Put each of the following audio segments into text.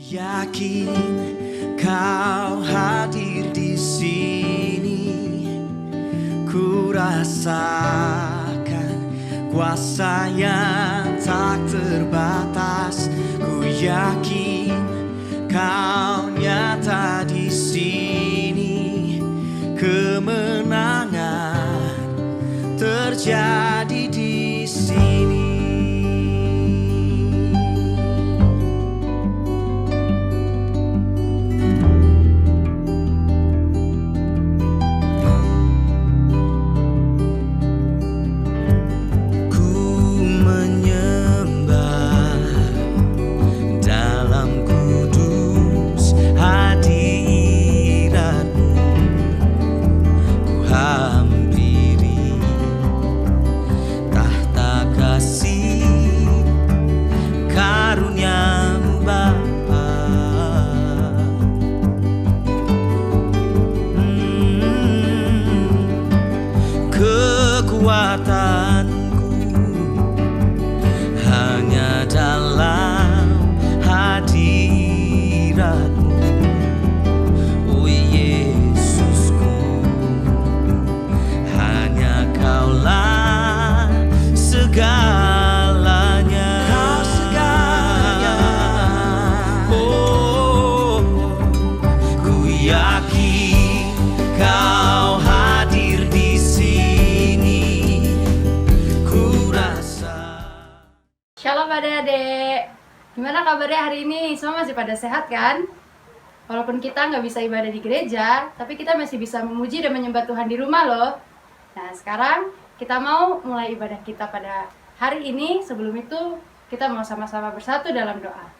Yakin kau hadir di sini, ku rasakan kuasa yang tak terbatas. Ku yakin kau nyata di sini, kemenangan terjadi di sini. Kekuatanku hanya dalam hadirat-Mu, oh Yesusku. Hanya Kaulah segalanya. Kau segalanya. Oh, ku yakin Kau hadir di sini. Shalom adik-adik, gimana kabarnya hari ini? Semua masih pada sehat kan? Walaupun kita nggak bisa ibadah di gereja, tapi kita masih bisa memuji dan menyembah Tuhan di rumah loh. Nah sekarang kita mau mulai ibadah kita pada hari ini. Sebelum itu kita mau sama-sama bersatu dalam doa.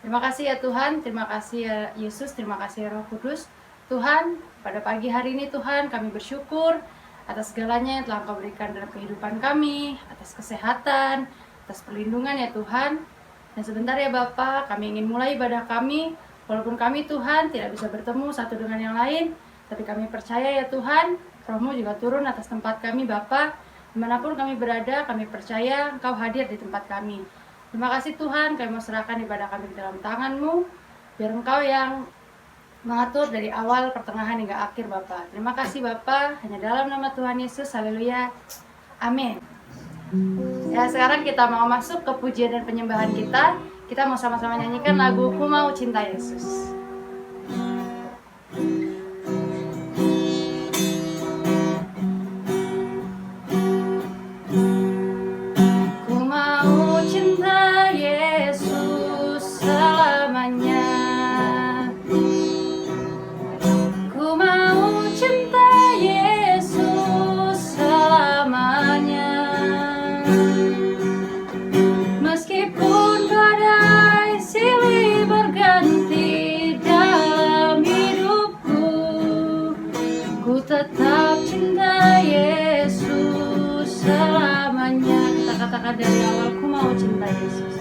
Terima kasih ya Tuhan, terima kasih ya Yesus, terima kasih ya Roh Kudus. Tuhan, pada pagi hari ini Tuhan kami bersyukur atas segalanya yang telah Engkau berikan dalam kehidupan kami, atas kesehatan, atas perlindungan ya Tuhan. Dan sebentar ya Bapa, kami ingin mulai ibadah kami, walaupun kami Tuhan tidak bisa bertemu satu dengan yang lain, tapi kami percaya ya Tuhan, Roh-Mu juga turun atas tempat kami Bapa. Dimanapun kami berada, kami percaya Engkau hadir di tempat kami. Terima kasih Tuhan, kami mau serahkan ibadah kami di dalam tangan-Mu, biar Engkau yang mengatur dari awal, pertengahan hingga akhir Bapa. Terima kasih Bapa, hanya dalam nama Tuhan Yesus, haleluya, amin. Ya sekarang kita mau masuk ke pujian dan penyembahan kita. Kita mau sama-sama nyanyikan lagu Ku Mau Cinta Yesus. Ku mau cinta Yesus selamanya. Meskipun badai silih berganti dalam hidupku, ku tetap cinta Yesus selamanya. Kita katakan dari awal, ku mau cinta Yesus.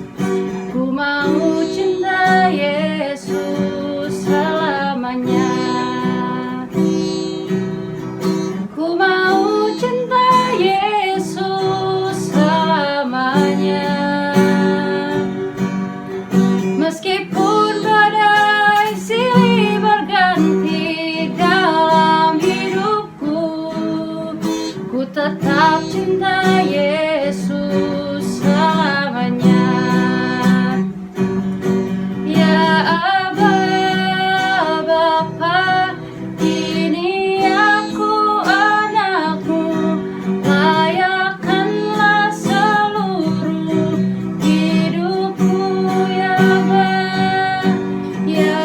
Ku mau cinta Yesus selamanya. Ku mau cinta Yesus selamanya. Meskipun badai silih berganti dalam hidupku, ku tetap cinta Yesus selamanya. Ya Aba, Bapa, ini aku anakmu, layakkanlah seluruh hidupku ya Aba. Ya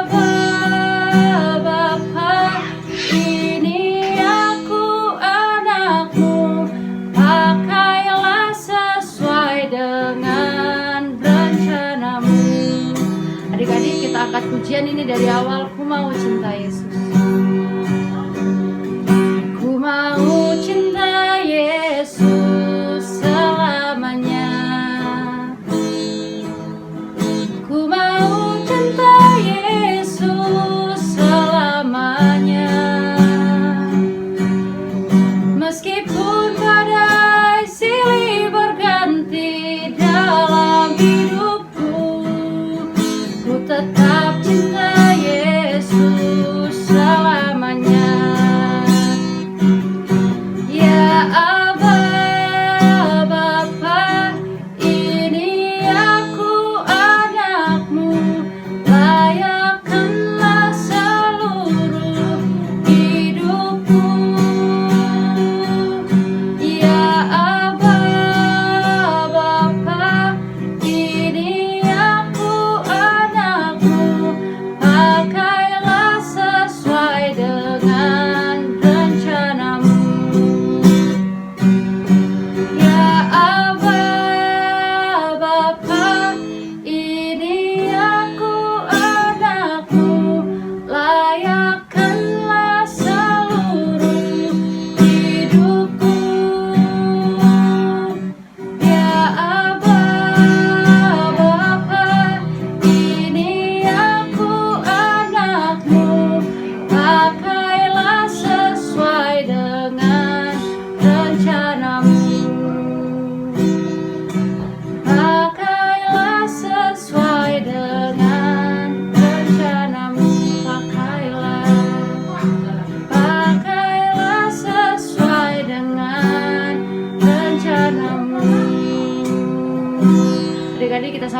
Aba, Bapa, ini aku anakmu, pakailah sesuai dengan rencanamu. Adik-adik, kita angkat pujian ini dari awal. Ku mau cinta Yesus. Ku mau cinta Yesus selamanya. Ku mau cinta Yesus selamanya. Meskipun badai silih berganti dalam hidupku,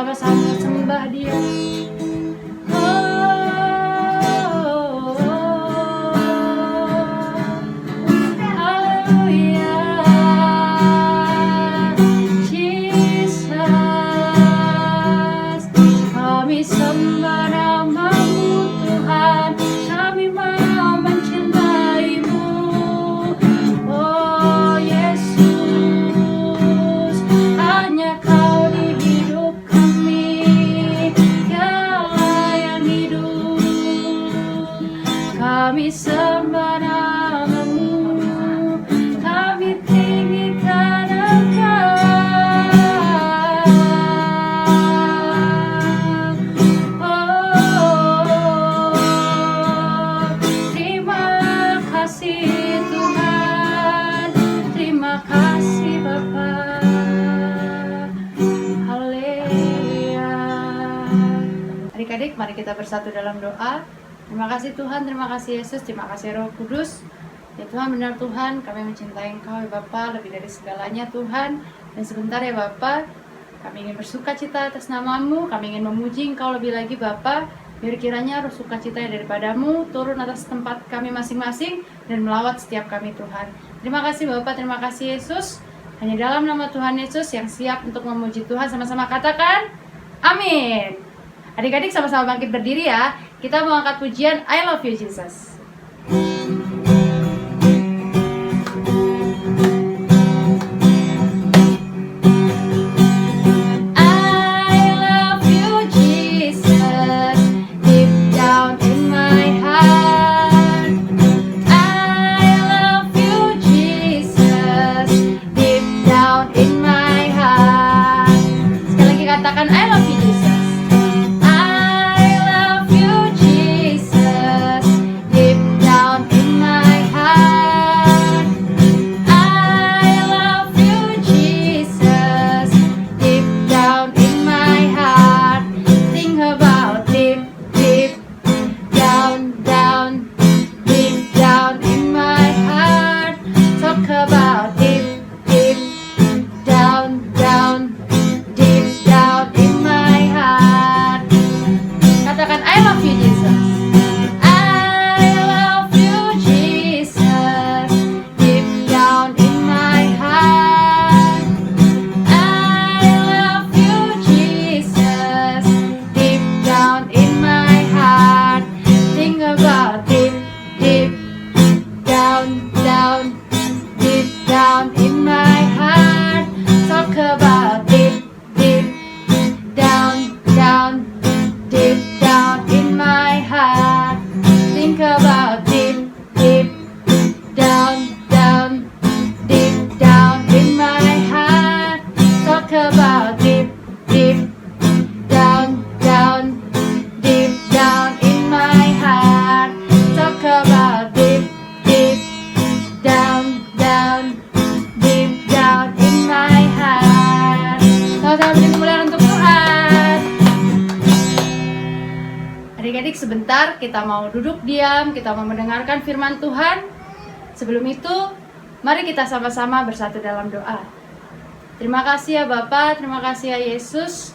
sama-sama sembah Dia. Kami sembah nama-Mu Tuhan, kami mau mencintaimu. Oh Yesus, hanya Kau di hidup kami, Dialah yang hidup. Kami sembah nama-Mu, kami tinggikan Engkau. Adik-adik, mari kita bersatu dalam doa. Terima kasih Tuhan, terima kasih Yesus, terima kasih Roh Kudus. Ya Tuhan, benar Tuhan, kami mencintai Engkau ya Bapa lebih dari segalanya Tuhan. Dan sebentar ya Bapa, kami ingin bersuka cita atas nama-Mu, kami ingin memuji Engkau lebih lagi Bapa. Biar kiranya roh sukacita yang daripada-Mu turun atas tempat kami masing-masing dan melawat setiap kami Tuhan. Terima kasih Bapa, terima kasih Yesus. Hanya dalam nama Tuhan Yesus yang siap untuk memuji Tuhan, sama-sama katakan amin. Adik-adik sama-sama bangkit berdiri ya. Kita mau angkat pujian I Love You Jesus. Katakan I love you Jesus. I love you Jesus. Deep down in my heart. I love you Jesus. Deep down in my heart. Think about deep, deep down, down, deep down in my heart. Talk about deep, deep down, down, deep down in my heart. Katakan I love you Jesus. I love you Jesus. Deep down in my heart. I love you Jesus. Deep down in my heart. Think about deep, deep down, down, deep down in my heart. Talk about deep, deep down, down, deep down in my heart. Think about deep, deep down, down, deep down in my heart. Talk about deep, deep down, down, deep down in my heart. Talk about deep, deep down, down, deep down in my heart. Sama-sama beri kemuliaan untuk Tuhan. Adik-adik, sebentar kita mau duduk diam, kita mau mendengarkan firman Tuhan. Sebelum itu, mari kita sama-sama bersatu dalam doa. Terima kasih ya Bapa, terima kasih ya Yesus.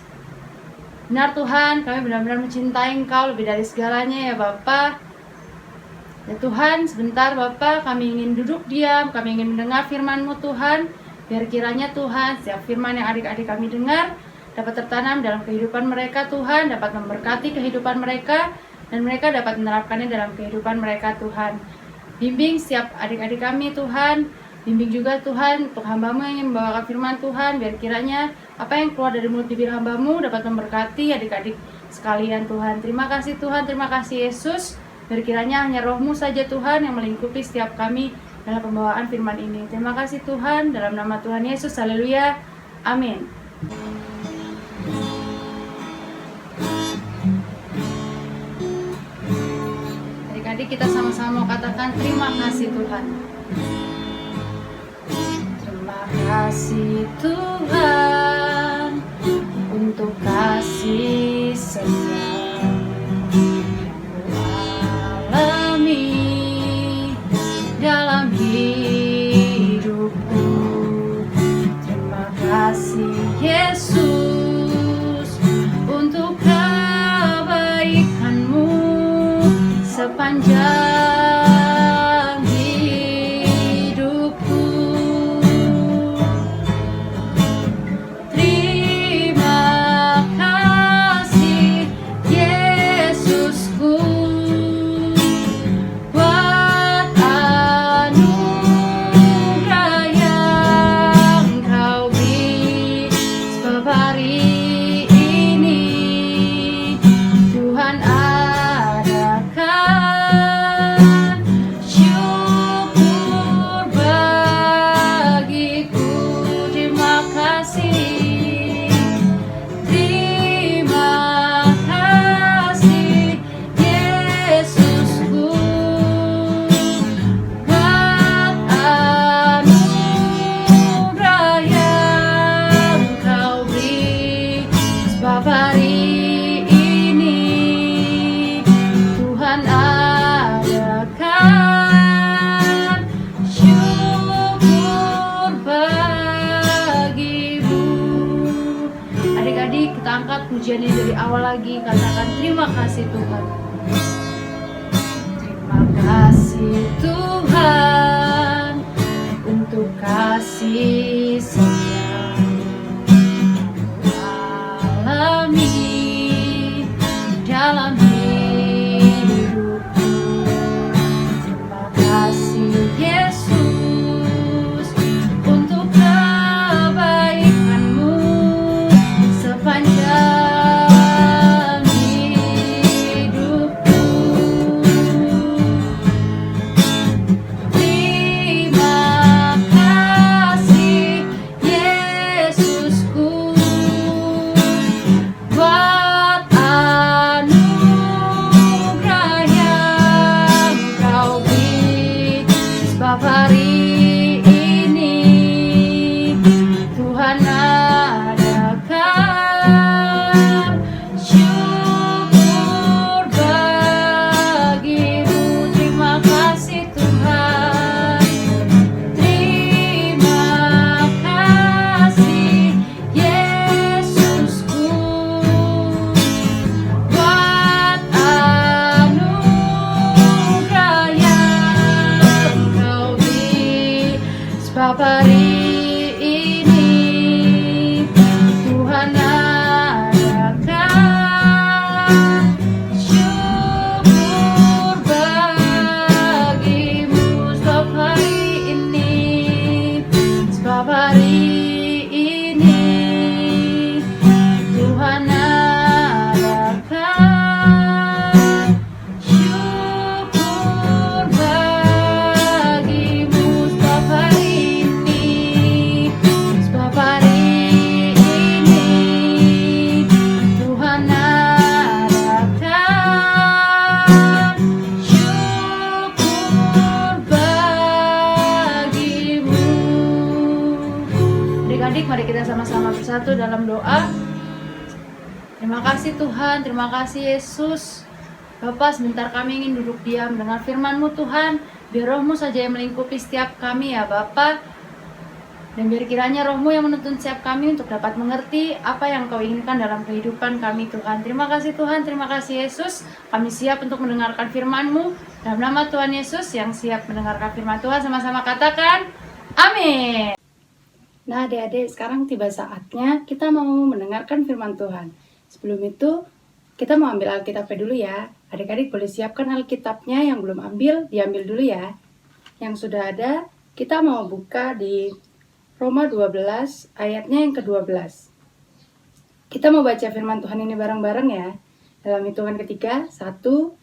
Benar Tuhan, kami benar-benar mencintai Engkau lebih dari segalanya ya Bapa. Ya Tuhan, sebentar Bapa, kami ingin duduk diam, kami ingin mendengar firman-Mu Tuhan. Biar kiranya Tuhan, setiap firman yang adik-adik kami dengar dapat tertanam dalam kehidupan mereka Tuhan, dapat memberkati kehidupan mereka, dan mereka dapat menerapkannya dalam kehidupan mereka Tuhan. Bimbing setiap adik-adik kami Tuhan, bimbing juga Tuhan untuk hamba-Mu yang membawakan firman Tuhan, biar kiranya apa yang keluar dari mulut bibir hamba-Mu dapat memberkati adik-adik sekalian Tuhan. Terima kasih Tuhan, terima kasih Yesus. Biar kiranya hanya Roh-Mu saja Tuhan yang melingkupi setiap kami dalam pembawaan firman ini. Terima kasih Tuhan, dalam nama Tuhan Yesus, haleluya, amin. Adik-adik, kita sama-sama mau katakan terima kasih Tuhan. Terima kasih Tuhan untuk kasih setia dalam hidupku. Terima kasih Yesus sepanjang hidupku. Terima kasih Yesusku buat anugerah yang Kau beri, sebab hari ini Tuhan adakan syukur bagiku. Terima kasih, terima kasih Yesusku buat anugerah yang Kau beri, sebab hari ini Tuhan adakan syukur bagimu. Adik-adik, kita angkat pujiannya dari awal lagi. Katakan terima kasih Tuhan. Terima kasih Tuhan untuk kasih sayang alami dalam hidupku. Terima kasih Yesus untuk kebaikan-Mu sepanjang hidupku. Terima kasih Yesusku buat anugerah yang Kau beri, sebab hari ini Tuhan adakan syukur bagimu. Terima kasih Tuhan. Terima kasih Yesusku buat anugerah yang Kau beri, sebab hari ini Tuhan adakan syukur bagimu. Sebab hari ini, sebab hari ini Tuhan adakan syukur bagimu. Sebab hari ini, sebab hari ini Tuhan adakan syukur bagimu. Adik-adik, mari kita sama-sama bersatu dalam doa. Terima kasih Tuhan, terima kasih Yesus. Bapa, sebentar kami ingin duduk diam mendengar firman-Mu Tuhan. Biar Roh-Mu saja yang melingkupi setiap kami ya Bapa. Dan biar kiranya Roh-Mu yang menuntun setiap kami untuk dapat mengerti apa yang Kau inginkan dalam kehidupan kami Tuhan. Terima kasih Tuhan, terima kasih Yesus. Kami siap untuk mendengarkan firman-Mu. Dalam nama Tuhan Yesus yang siap mendengarkan firman Tuhan, sama-sama katakan amin. Nah adik-adik, sekarang tiba saatnya kita mau mendengarkan firman Tuhan. Sebelum itu, kita mau ambil Alkitabnya dulu ya. Adik-adik boleh siapkan Alkitabnya, yang belum ambil, diambil dulu ya. Yang sudah ada, kita mau buka di Roma 12 ayatnya yang ke-12. Kita mau baca firman Tuhan ini bareng-bareng ya. Dalam hitungan ketiga, 1, 2,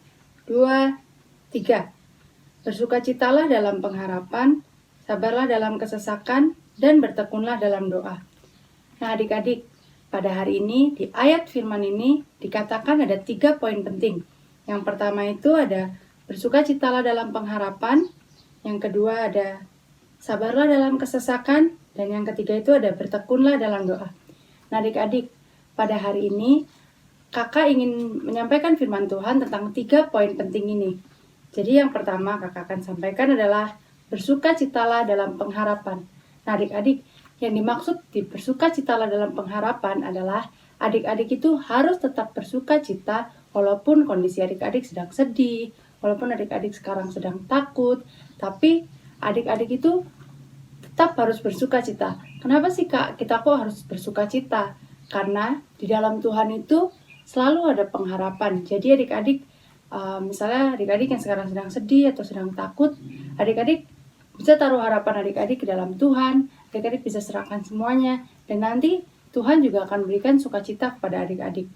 3. Bersukacitalah dalam pengharapan, sabarlah dalam kesesakan, dan bertekunlah dalam doa. Nah adik-adik, pada hari ini di ayat firman ini dikatakan ada 3 poin penting. Yang pertama itu ada bersukacitalah dalam pengharapan, yang kedua ada sabarlah dalam kesesakan, dan yang ketiga itu ada bertekunlah dalam doa. Nah adik-adik, pada hari ini kakak ingin menyampaikan firman Tuhan tentang 3 poin penting ini. Jadi yang pertama kakak akan sampaikan adalah bersukacitalah dalam pengharapan. Nah adik-adik, yang dimaksud di bersukacitalah dalam pengharapan adalah adik-adik itu harus tetap bersukacita walaupun kondisi adik-adik sedang sedih, walaupun adik-adik sekarang sedang takut, tapi adik-adik itu tetap harus bersuka cita. Kenapa sih Kak, kita kok harus bersuka cita? Karena di dalam Tuhan itu selalu ada pengharapan. Jadi adik-adik, misalnya adik-adik yang sekarang sedang sedih atau sedang takut, adik-adik bisa taruh harapan adik-adik ke dalam Tuhan, adik-adik bisa serahkan semuanya, dan nanti Tuhan juga akan berikan sukacita kepada adik-adik.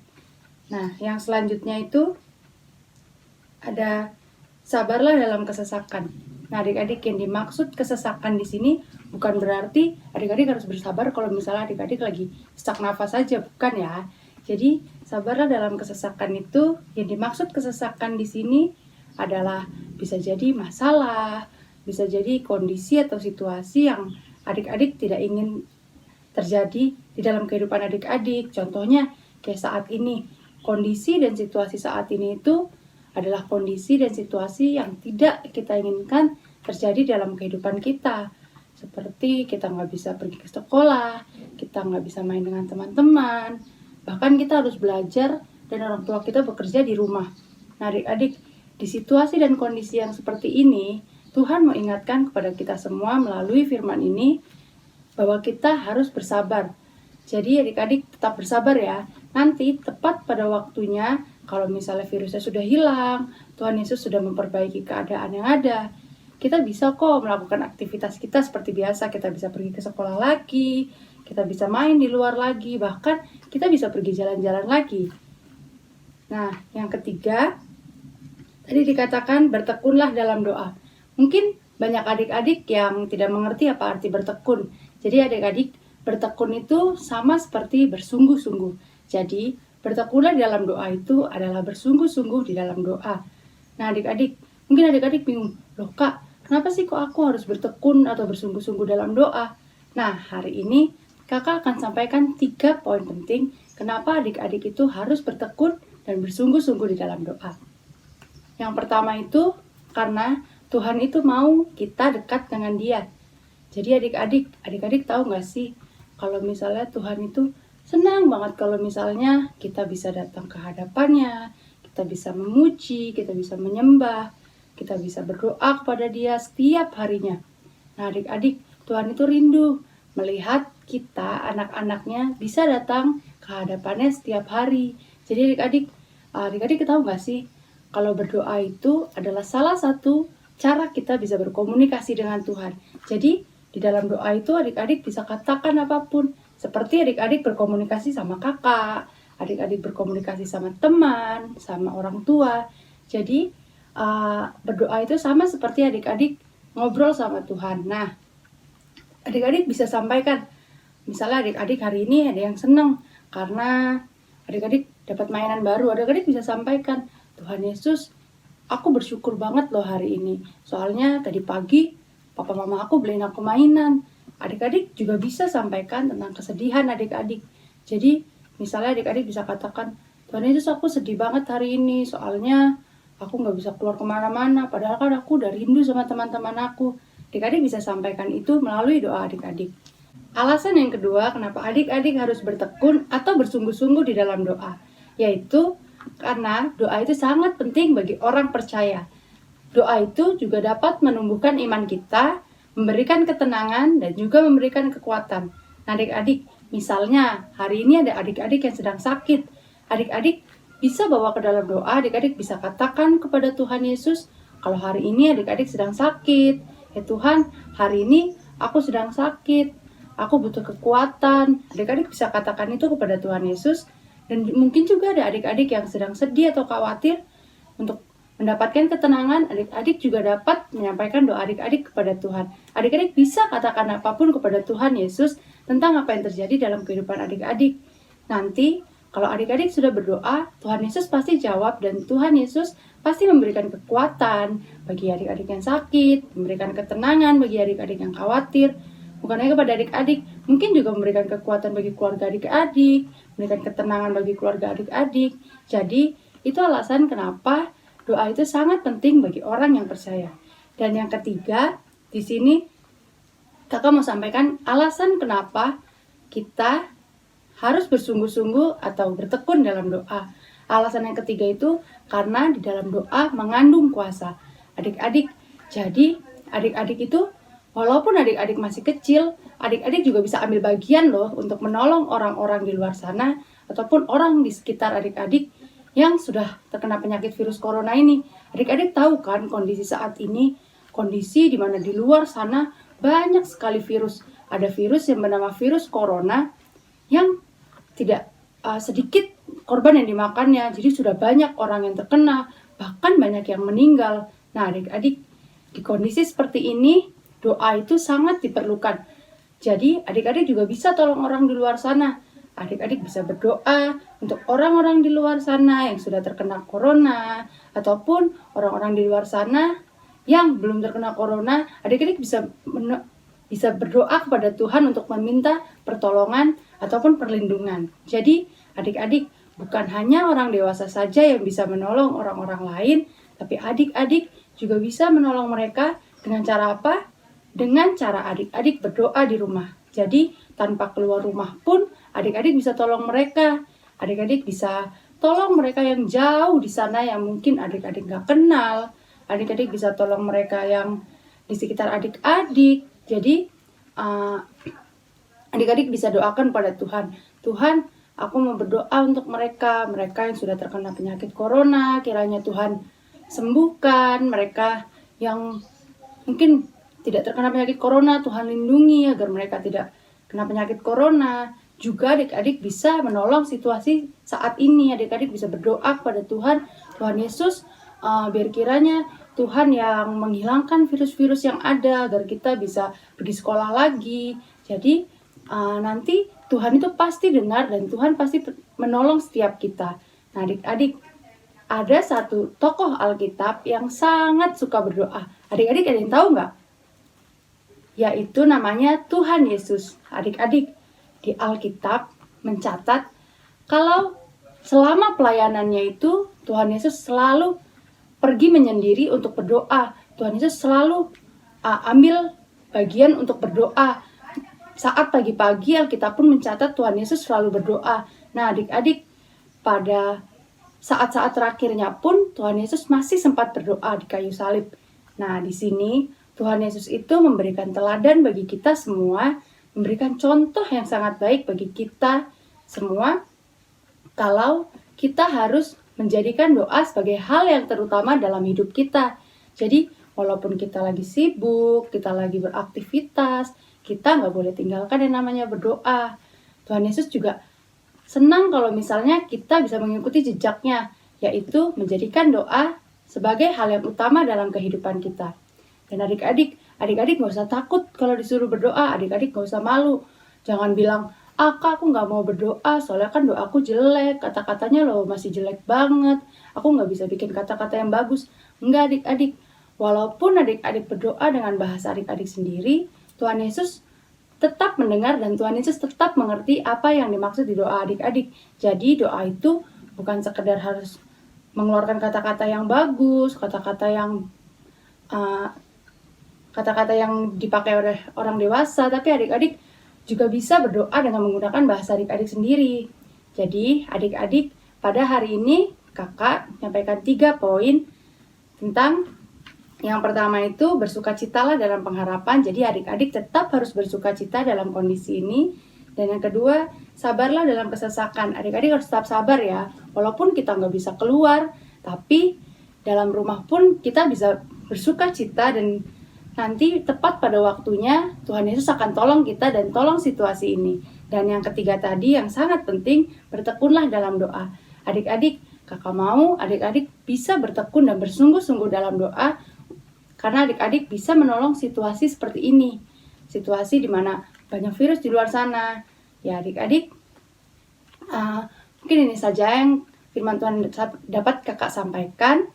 Nah, yang selanjutnya itu ada sabarlah dalam kesesakan. Nah, adik-adik, yang dimaksud kesesakan di sini bukan berarti adik-adik harus bersabar kalau misalnya adik-adik lagi sesak nafas saja, bukan ya. Jadi, sabarlah dalam kesesakan itu, yang dimaksud kesesakan di sini adalah bisa jadi masalah, bisa jadi kondisi atau situasi yang adik-adik tidak ingin terjadi di dalam kehidupan adik-adik. Contohnya kayak saat ini, kondisi dan situasi saat ini itu adalah kondisi dan situasi yang tidak kita inginkan terjadi dalam kehidupan kita. Seperti kita nggak bisa pergi ke sekolah, kita nggak bisa main dengan teman-teman, bahkan kita harus belajar dan orang tua kita bekerja di rumah. Nah adik-adik, di situasi dan kondisi yang seperti ini, Tuhan mau ingatkan kepada kita semua melalui firman ini, bahwa kita harus bersabar. Jadi adik-adik tetap bersabar ya. Nanti tepat pada waktunya, kalau misalnya virusnya sudah hilang, Tuhan Yesus sudah memperbaiki keadaan yang ada, kita bisa kok melakukan aktivitas kita seperti biasa. Kita bisa pergi ke sekolah lagi, kita bisa main di luar lagi, bahkan kita bisa pergi jalan-jalan lagi. Nah, yang ketiga, tadi dikatakan bertekunlah dalam doa. Mungkin banyak adik-adik yang tidak mengerti apa arti bertekun. Jadi adik-adik, bertekun itu sama seperti bersungguh-sungguh. Jadi bertekunlah dalam doa itu adalah bersungguh-sungguh di dalam doa. Nah adik-adik, mungkin adik-adik bingung, loh Kak, kenapa sih kok aku harus bertekun atau bersungguh-sungguh dalam doa? Nah hari ini Kakak akan sampaikan 3 poin penting kenapa adik-adik itu harus bertekun dan bersungguh-sungguh di dalam doa. Yang pertama itu karena Tuhan itu mau kita dekat dengan Dia. Jadi adik-adik tahu nggak sih kalau misalnya Tuhan itu senang banget kalau misalnya kita bisa datang ke hadapannya, kita bisa memuji, kita bisa menyembah, kita bisa berdoa kepada Dia setiap harinya. Nah adik-adik, Tuhan itu rindu melihat kita, anak-anaknya bisa datang ke hadapannya setiap hari. Jadi adik-adik tahu nggak sih kalau berdoa itu adalah salah satu cara kita bisa berkomunikasi dengan Tuhan. Jadi di dalam doa itu adik-adik bisa katakan apapun. Seperti adik-adik berkomunikasi sama kakak, adik-adik berkomunikasi sama teman, sama orang tua. Jadi berdoa itu sama seperti adik-adik ngobrol sama Tuhan. Nah, adik-adik bisa sampaikan. Misalnya adik-adik hari ini ada yang senang karena adik-adik dapat mainan baru. Adik-adik bisa sampaikan, Tuhan Yesus, aku bersyukur banget loh hari ini. Soalnya tadi pagi papa mama aku beliin aku mainan. Adik-adik juga bisa sampaikan tentang kesedihan adik-adik. Jadi misalnya adik-adik bisa katakan, Tuhan Yesus aku sedih banget hari ini. Soalnya aku gak bisa keluar kemana-mana. Padahal kan aku udah rindu sama teman-teman aku. Adik-adik bisa sampaikan itu melalui doa adik-adik. Alasan yang kedua kenapa adik-adik harus bertekun atau bersungguh-sungguh di dalam doa. Yaitu karena doa itu sangat penting bagi orang percaya. Doa itu juga dapat menumbuhkan iman kita, memberikan ketenangan, dan juga memberikan kekuatan. Nah adik-adik, misalnya hari ini ada adik-adik yang sedang sakit. Adik-adik bisa bawa ke dalam doa, adik-adik bisa katakan kepada Tuhan Yesus, kalau hari ini adik-adik sedang sakit. Ya Tuhan, hari ini aku sedang sakit, aku butuh kekuatan. Adik-adik bisa katakan itu kepada Tuhan Yesus. Dan mungkin juga ada adik-adik yang sedang sedih atau khawatir. Untuk mendapatkan ketenangan, adik-adik juga dapat menyampaikan doa adik-adik kepada Tuhan. Adik-adik bisa katakan apapun kepada Tuhan Yesus tentang apa yang terjadi dalam kehidupan adik-adik. Nanti, kalau adik-adik sudah berdoa, Tuhan Yesus pasti jawab dan Tuhan Yesus pasti memberikan kekuatan bagi adik-adik yang sakit, memberikan ketenangan bagi adik-adik yang khawatir. Bukan hanya kepada adik-adik, mungkin juga memberikan kekuatan bagi keluarga adik-adik, memberikan ketenangan bagi keluarga adik-adik. Jadi, itu alasan kenapa doa itu sangat penting bagi orang yang percaya. Dan yang ketiga, di sini kakak mau sampaikan alasan kenapa kita harus bersungguh-sungguh atau bertekun dalam doa. Alasan yang ketiga itu karena di dalam doa mengandung kuasa. Adik-adik, jadi adik-adik itu walaupun adik-adik masih kecil, adik-adik juga bisa ambil bagian loh untuk menolong orang-orang di luar sana ataupun orang di sekitar adik-adik yang sudah terkena penyakit virus corona ini. Adik-adik tahu kan kondisi saat ini, kondisi di mana di luar sana banyak sekali virus. Ada virus yang bernama virus corona yang tidak sedikit korban yang dimakannya, jadi sudah banyak orang yang terkena, bahkan banyak yang meninggal. Nah, adik-adik, di kondisi seperti ini, doa itu sangat diperlukan. Jadi, adik-adik juga bisa tolong orang di luar sana. Adik-adik bisa berdoa untuk orang-orang di luar sana yang sudah terkena corona, ataupun orang-orang di luar sana yang belum terkena corona. Adik-adik bisa berdoa kepada Tuhan untuk meminta pertolongan ataupun perlindungan. Jadi, adik-adik, bukan hanya orang dewasa saja yang bisa menolong orang-orang lain, tapi adik-adik juga bisa menolong mereka dengan cara apa? Dengan cara adik-adik berdoa di rumah. Jadi, tanpa keluar rumah pun, adik-adik bisa tolong mereka. Adik-adik bisa tolong mereka yang jauh di sana yang mungkin adik-adik gak kenal. Adik-adik bisa tolong mereka yang di sekitar adik-adik. Jadi, adik-adik bisa doakan pada Tuhan. Tuhan, aku mau berdoa untuk mereka yang sudah terkena penyakit corona. Kiranya Tuhan sembuhkan mereka yang mungkin tidak terkena penyakit corona. Tuhan lindungi agar mereka tidak kena penyakit corona. Juga adik-adik bisa menolong situasi saat ini. Adik-adik bisa berdoa kepada Tuhan. Tuhan Yesus, biar kiranya Tuhan yang menghilangkan virus-virus yang ada agar kita bisa pergi sekolah lagi. Jadi nanti Tuhan itu pasti dengar dan Tuhan pasti menolong setiap kita. Nah, adik-adik, ada satu tokoh Alkitab yang sangat suka berdoa. Adik-adik ada yang tahu nggak? Yaitu namanya Tuhan Yesus. Adik-adik, di Alkitab mencatat kalau selama pelayanannya itu Tuhan Yesus selalu pergi menyendiri untuk berdoa. Tuhan Yesus selalu ambil bagian untuk berdoa. Saat pagi-pagi Alkitab pun mencatat Tuhan Yesus selalu berdoa. Nah, adik-adik, pada saat-saat terakhirnya pun Tuhan Yesus masih sempat berdoa di kayu salib. Nah, di sini Tuhan Yesus itu memberikan teladan bagi kita semua, memberikan contoh yang sangat baik bagi kita semua kalau kita harus menjadikan doa sebagai hal yang terutama dalam hidup kita. Jadi, walaupun kita lagi sibuk, kita lagi beraktivitas, kita nggak boleh tinggalkan yang namanya berdoa. Tuhan Yesus juga senang kalau misalnya kita bisa mengikuti jejaknya, yaitu menjadikan doa sebagai hal yang utama dalam kehidupan kita. Dan adik-adik nggak usah takut kalau disuruh berdoa, adik-adik nggak usah malu. Jangan bilang, Kak, aku nggak mau berdoa, soalnya kan doaku jelek, kata-katanya loh masih jelek banget, aku nggak bisa bikin kata-kata yang bagus. Enggak, adik-adik, walaupun adik-adik berdoa dengan bahasa adik-adik sendiri, Tuhan Yesus tetap mendengar dan Tuhan Yesus tetap mengerti apa yang dimaksud di doa adik-adik. Jadi doa itu bukan sekedar harus mengeluarkan kata-kata yang bagus, kata-kata yang dipakai oleh orang dewasa, tapi adik-adik juga bisa berdoa dengan menggunakan bahasa adik-adik sendiri. Jadi, adik-adik, pada hari ini kakak menyampaikan 3 poin tentang yang pertama itu bersukacitalah dalam pengharapan. Jadi, adik-adik tetap harus bersukacita dalam kondisi ini. Dan yang kedua, sabarlah dalam kesesakan. Adik-adik harus tetap sabar ya. Walaupun kita nggak bisa keluar, tapi dalam rumah pun kita bisa bersukacita dan nanti tepat pada waktunya Tuhan Yesus akan tolong kita dan tolong situasi ini. Dan yang ketiga tadi yang sangat penting, bertekunlah dalam doa. Adik-adik, kakak mau adik-adik bisa bertekun dan bersungguh-sungguh dalam doa karena adik-adik bisa menolong situasi seperti ini. Situasi di mana banyak virus di luar sana. Ya adik-adik, mungkin ini saja yang firman Tuhan dapat kakak sampaikan.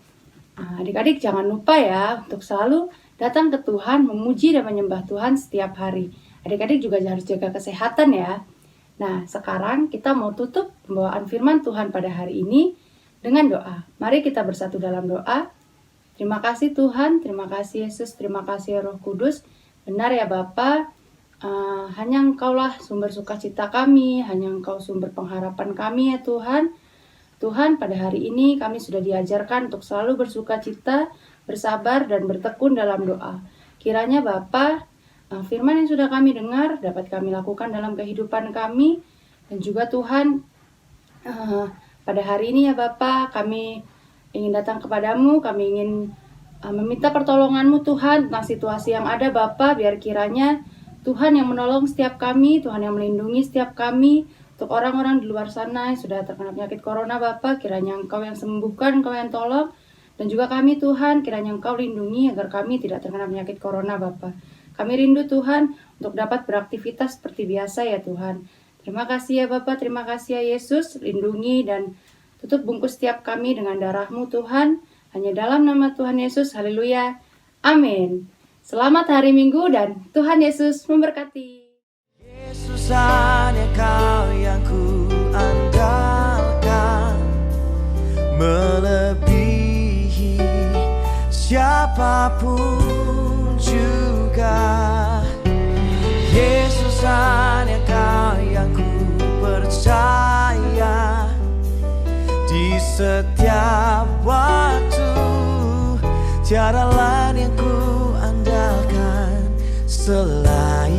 Adik-adik jangan lupa ya untuk selalu datang ke Tuhan, memuji dan menyembah Tuhan setiap hari. Adik-adik juga harus jaga kesehatan ya. Nah, sekarang kita mau tutup pembawaan firman Tuhan pada hari ini dengan doa. Mari kita bersatu dalam doa. Terima kasih Tuhan, terima kasih Yesus, terima kasih Roh Kudus. Benar ya Bapa, hanya Engkaulah sumber sukacita kami, hanya Engkau sumber pengharapan kami ya Tuhan. Tuhan, pada hari ini kami sudah diajarkan untuk selalu bersuka cita, bersabar, dan bertekun dalam doa. Kiranya Bapa, firman yang sudah kami dengar dapat kami lakukan dalam kehidupan kami. Dan juga Tuhan, pada hari ini ya Bapa, kami ingin datang kepadamu, kami ingin meminta pertolongan-Mu Tuhan tentang situasi yang ada Bapa, biar kiranya Tuhan yang menolong setiap kami, Tuhan yang melindungi setiap kami. Untuk orang-orang di luar sana yang sudah terkena penyakit corona Bapa, kiranya Engkau yang sembuhkan, Engkau yang tolong. Dan juga kami Tuhan, kiranya Engkau lindungi agar kami tidak terkena penyakit corona Bapa. Kami rindu Tuhan untuk dapat beraktivitas seperti biasa ya Tuhan. Terima kasih ya Bapa, terima kasih ya Yesus. Lindungi dan tutup bungkus setiap kami dengan darah-Mu Tuhan. Hanya dalam nama Tuhan Yesus, haleluya, amin. Selamat hari Minggu dan Tuhan Yesus memberkati. Yesus hanya Kau yang ku andalkan, melebihi siapapun juga. Yesus hanya Kau yang ku percaya di setiap waktu. Tiada lain yang ku andalkan selain